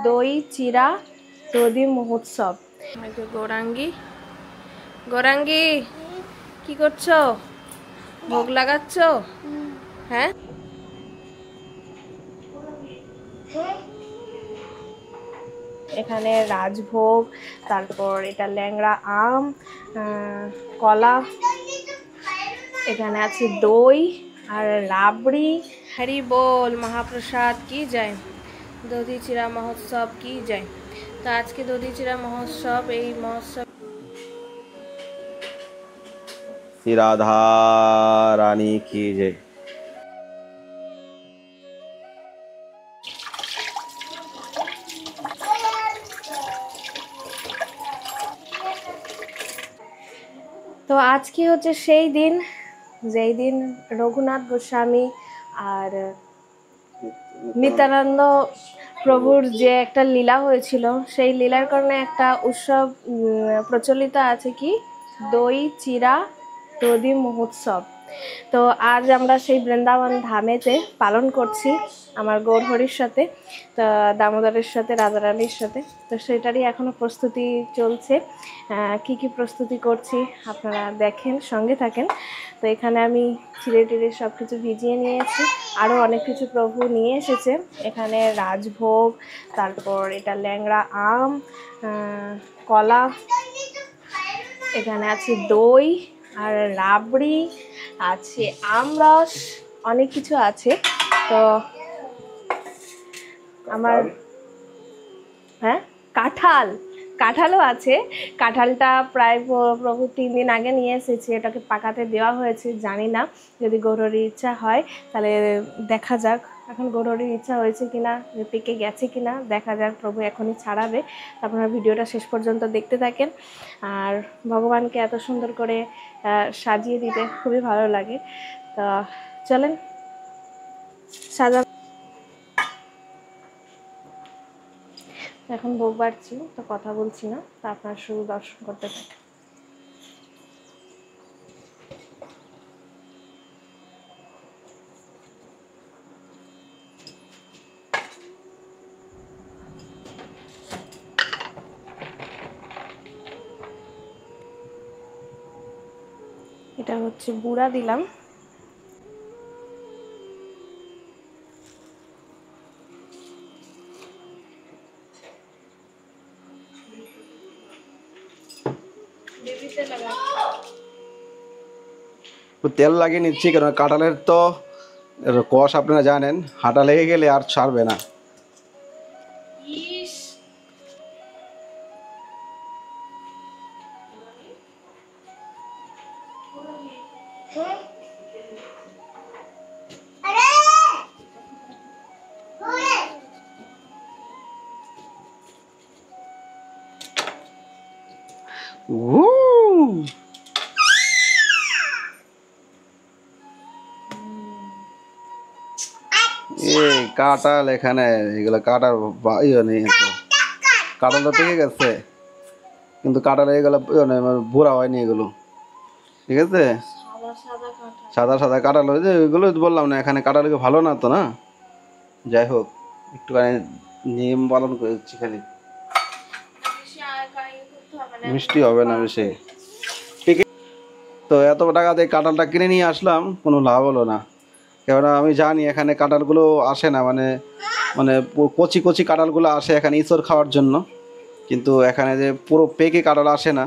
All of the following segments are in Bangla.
দই চিরা দধি মহোৎসব। গৌরাঙ্গী, গৌরাঙ্গী কি করছো? ভোগ লাগাচ্ছ? হ্যাঁ, এখানে রাজভোগ, তারপর এটা ল্যাংড়া আম, কলা, এখানে আছে দই আর রাবড়ি। হরি বল, মহাপ্রসাদ কি যায়, দধি চিরা মহোৎসব কি যায়। তো আজকে দধি চিরা মহোৎসব, এই মহোৎসব রাধা রানী কি জয়। তো আজকে হচ্ছে সেই দিন যেই দিন রঘুনাথ গোস্বামী আর নিত্যানন্দ প্রভুর যে একটা লীলা হয়েছিল, সেই লীলার কারণে একটা উৎসব প্রচলিত আছে, কি দই চিরা দধি মহোৎসব। তো আজ আমরা সেই বৃন্দাবন ধামেতে পালন করছি আমার গৌরহরির সাথে, তো দামোদরের সাথে, রাধারানীর সাথে। তো সেটারই এখনো প্রস্তুতি চলছে। কি কি প্রস্তুতি করছি আপনারা দেখেন, সঙ্গে থাকেন। তো এখানে আমি চিড়ে টিড়ে সব কিছু ভিজিয়ে নিয়েছি, আরও অনেক কিছু প্রভু নিয়ে এসেছে। এখানে রাজভোগ, তারপর এটা ল্যাংড়া আম, কলা, এখানে আছে দই আর রাবড়ি, আছে আমরস, অনেক কিছু আছে। তো আমার হ্যাঁ, কাঁঠালও আছে। কাঁঠালটা প্রায় প্রভু 3 দিন আগে নিয়ে এসেছি, এটাকে পাকাতে দেওয়া হয়েছে। জানি না, যদি গৌরহরির ইচ্ছা হয় তাহলে দেখা যাক। এখন গৌরহরির ইচ্ছা হয়েছে কিনা, পেকে গেছে কিনা দেখা যাক। প্রভু এখনই ছাড়াবে। আপনারা ভিডিওটা শেষ পর্যন্ত দেখতে থাকেন। আর ভগবানকে এত সুন্দর করে সাজিয়ে দিতে খুবই ভালো লাগে। তো চলেন সাজা। এখন ভোগ বাড়ছি, তো কথা বলছি না, তো আপনারা শুধু দর্শন করতে থাকেন। এটা হচ্ছে বুড়া দিলাম। তেল লাগিয়ে নিচ্ছি, কারণ কাঁঠালের তো কষ আপনারা জানেন, হাঁটা লেগে গেলে আর ছাড়বে না। এই কাঁঠাল, এখানে এগুলো কাঁঠাল ইয়ে নেই, কাঁঠাল তো পেকে গেছে, কিন্তু কাঁঠাল এগুলো বুড়া হয়নি এগুলো, ঠিক আছে। সাদা সাদা কাঁঠাল হয়েছে, ওইগুলো বললাম না, এখানে কাঁঠাল ভালো না তো না। যাই হোক, একটুখানি নিয়ম পালন করছি, খালি মিষ্টি হবে না বেশি। তো এত টাকা দিয়ে কাঁঠালটা কিনে নিয়ে আসলাম, কোনো লাভ হলো না। কেননা আমি জানি এখানে কাঁঠালগুলো আসে না, মানে মানে কচি কচি কাঁঠালগুলো আসে এখানে ইঁচড় খাওয়ার জন্য, কিন্তু এখানে যে পুরো পেকে কাঁঠাল আসে না।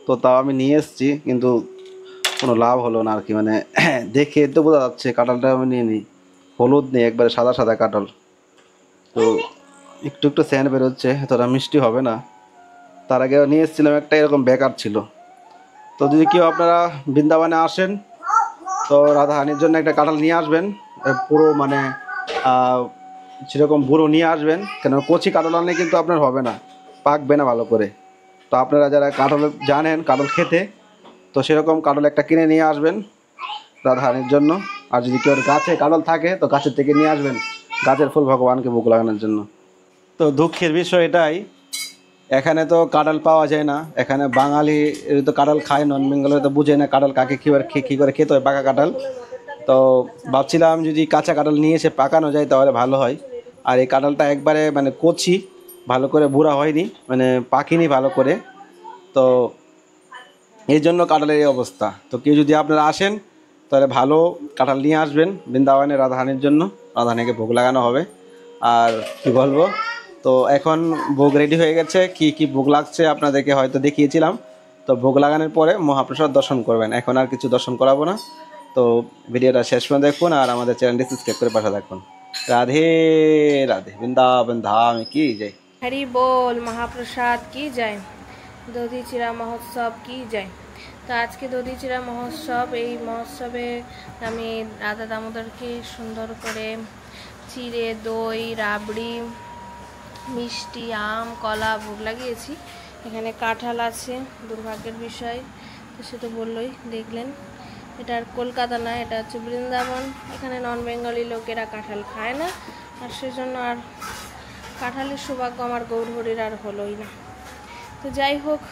তো তাও আমি নিয়ে এসেছি, কিন্তু কোনো লাভ হলো না আর কি। মানে দেখে তো বোঝা যাচ্ছে কাঁঠালটা আমি নিয়ে নিই, হলুদ নেই, একবারে সাদা সাদা কাঁঠাল। তো একটু একটু স্যান্ড বেরোচ্ছে, এতটা মিষ্টি হবে না। তার আগে নিয়ে এসেছিলাম একটা, এরকম বেকার ছিল। তো যদি কেউ আপনারা বৃন্দাবনে আসেন, তো রাধারানীর জন্য একটা কাঁঠাল নিয়ে আসবেন, পুরো মানে সেরকম বুড়ো নিয়ে আসবেন, কেন কচি কাঁঠাল আনলে কিন্তু আপনার হবে না, পাকবে না ভালো করে। তো আপনারা যারা কাঁঠাল জানেন, কাঁঠাল খেতে, তো সেরকম কাঁঠাল একটা কিনে নিয়ে আসবেন রাধারানীর জন্য। আর যদি কেউ গাছে কাঁঠাল থাকে, তো গাছের থেকে নিয়ে আসবেন, গাছের ফুল ভগবানকে ভোগ লাগানোর জন্য। তো দুঃখের বিষয় এটাই, এখানে তো কাঁঠাল পাওয়া যায় না। এখানে বাঙালি তো কাঁঠাল খায়, নন বেঙ্গলে তো বুঝে না কাঁঠাল কাকে কী করে খেতে হয়, পাকা কাঁঠাল। তো ভাবছিলাম যদি কাঁচা কাঁঠাল নিয়ে এসে পাকানো যায় তাহলে ভালো হয়। আর এই কাঁঠালটা একবারে মানে কচি, ভালো করে বুড়া হয়নি, মানে পাকেনি ভালো করে। তো এই জন্য কাঁঠালের এই অবস্থা। তো কেউ যদি আপনারা আসেন তাহলে ভালো কাঁঠাল নিয়ে আসবেন বৃন্দাবনে রাধারানীর জন্য, রাধারানীকে ভোগ লাগানো হবে। আর কি বলবো, তো এখন ভোগ রেডি হয়ে গেছে, কি কি ভোগ লাগছে আপনাদেরকে হয়তো দেখিয়েছিলাম। তো ভোগ লাগানোর পরে মহাপ্রসাদ দর্শন করবেন, এখন আর কিছু দর্শন করাবো না। তো ভিডিওটা শেষ পর্যন্ত দেখুন আর আমাদের চ্যানেলটি সাবস্ক্রাইব করে পাশে থাকুন। রাধে রাধে, বৃন্দাবন ধাম কি জয়। হরি বল, মহাপ্রসাদ কি যায়, দধি চিরা মহোৎসব কি যায়। তো আজকে দধি চিরা মহোৎসব, এই মহোৎসবে আমি রাধা দামোদরকে সুন্দর করে চিড়ে, দই, রাবড়ি, মিষ্টি, আম, কলা ভোগ লাগিয়েছি। এখানে কাঁঠাল আছে, দুর্ভাগ্যের বিষয়, তো সে তো বললোই, দেখলেন। এটা আর কলকাতা না, এটা হচ্ছে বৃন্দাবন। এখানে নন বেঙ্গলি লোকেরা কাঁঠাল খায় না, আর সেজন্য আর কাঁঠালের সৌভাগ্য আমার গৌরহরির আর হলোই না। তো যাই হোক,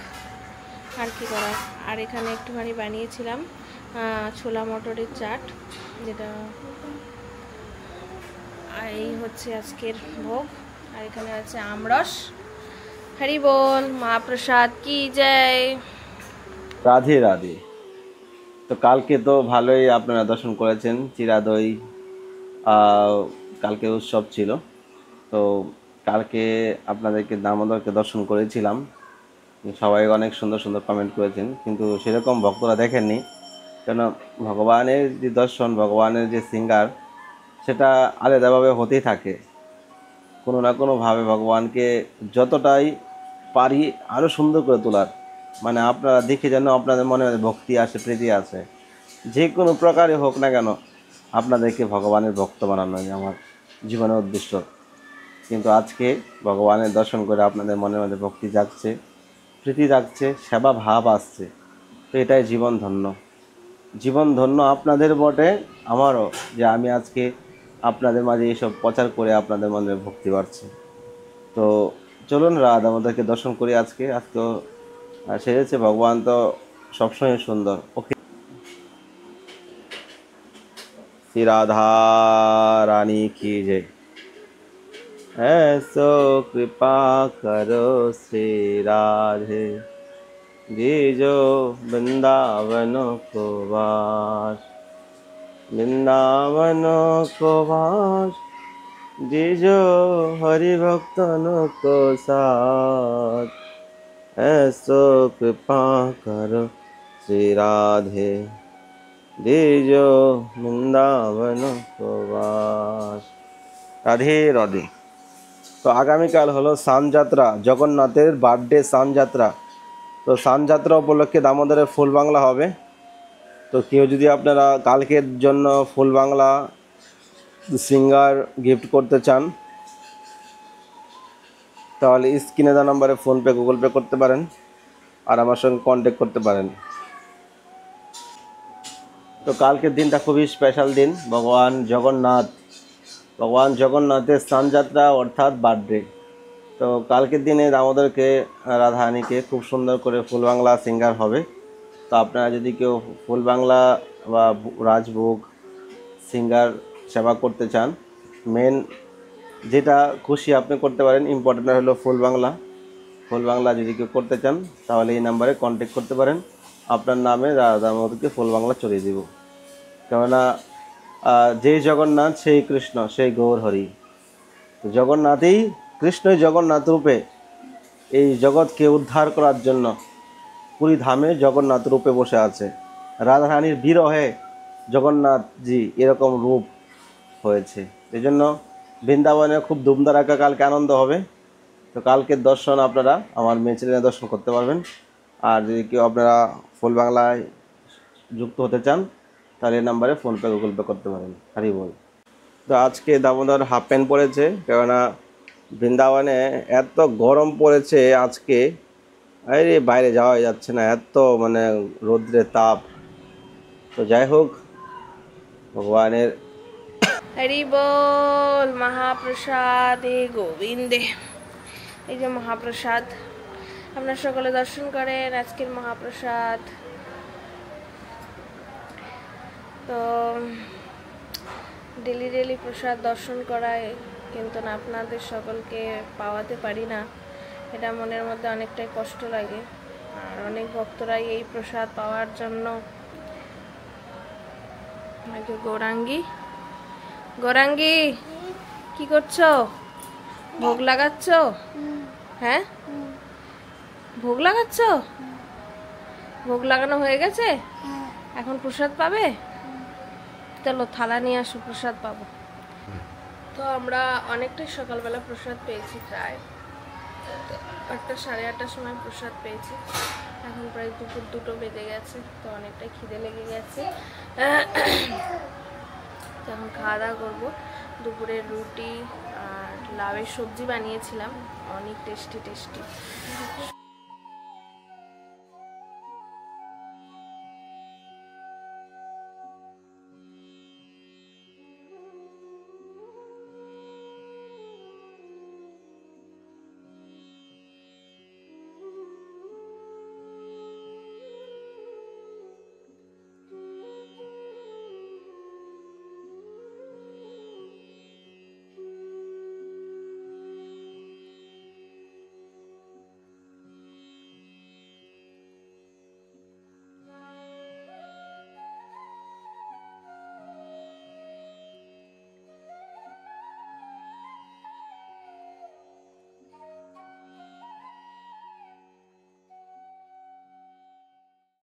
আর কি করার। আর এখানে একটুখানি বানিয়েছিলাম ছোলা মটরের চাট, যেটা এই হচ্ছে আজকের ভোগ। আর এখানে আছে আমরস। হরি বল, মহাপ্রসাদ কি জয়। রাধে রাধে। তো কালকে তো ভালোই আপনারা দর্শন করেছেন, চিরা দই, কালকে উৎসব ছিল। তো কালকে আপনাদেরকে দামোদরকে দর্শন করেছিলাম, সবাই অনেক সুন্দর সুন্দর কমেন্ট করেছেন, কিন্তু সেরকম ভক্তরা দেখেননি। কেন, ভগবানের যে দর্শন, ভগবানের যে সিঙ্গার, সেটা আলাদাভাবে হতেই থাকে। কোনো না কোনোভাবে ভগবানকে যতটাই পারি আরও সুন্দর করে তোলার, মানে আপনারা দেখে যেন আপনাদের মনে ভক্তি আসে, প্রীতি আসে। যে কোনো প্রকারে হোক না কেন, আপনাদেরকে ভগবানের ভক্ত বানানোই আমার জীবনের উদ্দেশ্য। কিন্তু আজকে ভগবানের দর্শন করে আপনাদের মনের মধ্যে ভক্তি জাগছে, প্রীতি জাগছে, সেবা ভাব আসছে। তো এটাই জীবন ধন্য। জীবন ধন্য আপনাদের বটে, আমারও, যে আমি আজকে আপনাদের মাঝে এইসব প্রচার করে আপনাদের মনে ভক্তি বাড়ছে। তো চলুন রাধা আমাদেরকে দর্শন করি। আজকেও সেরেছে, ভগবান তো সবসময় সুন্দর। ওকে, শ্রী রাধা রানী की जय। ऐसो कृपा करो श्री राधे, दीजो वृंदावन को वास, वृंदावन को वास, दीजो हरि भक्तन को साथ। ऐसो कृपा करो श्री राधे, दीजो वृंदावन को वास। রাধে রাধে। তো আগামীকাল হলো স্নানযাত্রা, জগন্নাথের বার্থডে স্নানযাত্রা। তো স্নানযাত্রা উপলক্ষে দামোদরের ফুল বাংলা হবে। তো কেউ যদি আপনারা কালকের জন্য ফুল বাংলা সিঙ্গার গিফট করতে চান, তাহলে স্ক্রিনে দেওয়া নম্বরে ফোনপে, গুগল পে করতে পারেন, আর আমার সঙ্গে কন্ট্যাক্ট করতে পারেন। তো কালকের দিনটা খুবই স্পেশাল দিন, ভগবান জগন্নাথের স্নানযাত্রা অর্থাৎ বার্থডে। তো কালকের দিনে দামোদরকে, রাধারানীকে খুব সুন্দর করে ফুল বাংলা সিঙ্গার হবে। তো আপনারা যদি কেউ ফুল বাংলা বা রাজভোগ সিঙ্গার সেবা করতে চান, মেন যেটা খুশি আপনি করতে পারেন, ইম্পর্টেন্ট হলো ফুল বাংলা যদি কেউ করতে চান তাহলে এই নাম্বারে কন্ট্যাক্ট করতে পারেন। আপনার নামে দামোদরকে ফুল বাংলা চড়িয়ে দেব। কেননা যেই জগন্নাথ সেই কৃষ্ণ, সেই গৌর হরি। তো জগন্নাথই, কৃষ্ণই জগন্নাথ রূপে এই জগৎকে উদ্ধার করার জন্য পুরী ধামে জগন্নাথ রূপে বসে আছে। রাধারানীর বিরহে জগন্নাথজি এরকম রূপ হয়েছে। এই জন্য বৃন্দাবনে খুব ধুমধারাক্কা কালকে আনন্দ হবে। তো কালকের দর্শন আপনারা আমার মেয়ে চ্যানেলে দর্শন করতে পারবেন। আর যদি কেউ আপনারা ফুল বাংলায় যুক্ত হতে চান তাহলে এই নাম্বারে ফোনপে, গুগল পে করতে পারেন। হরি বল। তো আজকে দামোদর হাফ প্যান্ট পরেছে, কেননা বৃন্দাবনে এত গরম পড়েছে আজকে, আরে বাইরে যাওয়া যাচ্ছে না, এত মানে রৌদ্রের তাপ। তো যাই হোক, ভগবানের হরি বল, মহাপ্রসাদে গোবিন্দে। এই যে মহাপ্রসাদ, আপনারা সকলে দর্শন করেন আজকের মহাপ্রসাদ। তো ডেলি প্রসাদ দর্শন করায় কিন্তু না আপনাদের সকলকে পাওয়াতে পারি না, এটা মনের মধ্যে অনেকটাই কষ্ট লাগে। আর অনেক ভক্তরাই এই প্রসাদ পাওয়ার জন্য গৌরাঙ্গী গৌরাঙ্গী কি করছো? ভোগ লাগাচ্ছ? হ্যাঁ, ভোগ লাগাচ্ছ? ভোগ লাগানো হয়ে গেছে, এখন প্রসাদ পাবে? চলো থালা নিয়ে আসো, প্রসাদ পাবো। তো আমরা অনেকটাই সকালবেলা প্রসাদ পেয়েছি, প্রায় 8টা সাড়ে 8টার সময় প্রসাদ পেয়েছি। এখন প্রায় দুপুর 2টো বেজে গেছে, তো অনেকটাই খিদে লেগে গেছে। এখন খাওয়া দাওয়া করবো। দুপুরের রুটি আর লাউয়ের সবজি বানিয়েছিলাম, অনেক টেস্টি টেস্টি।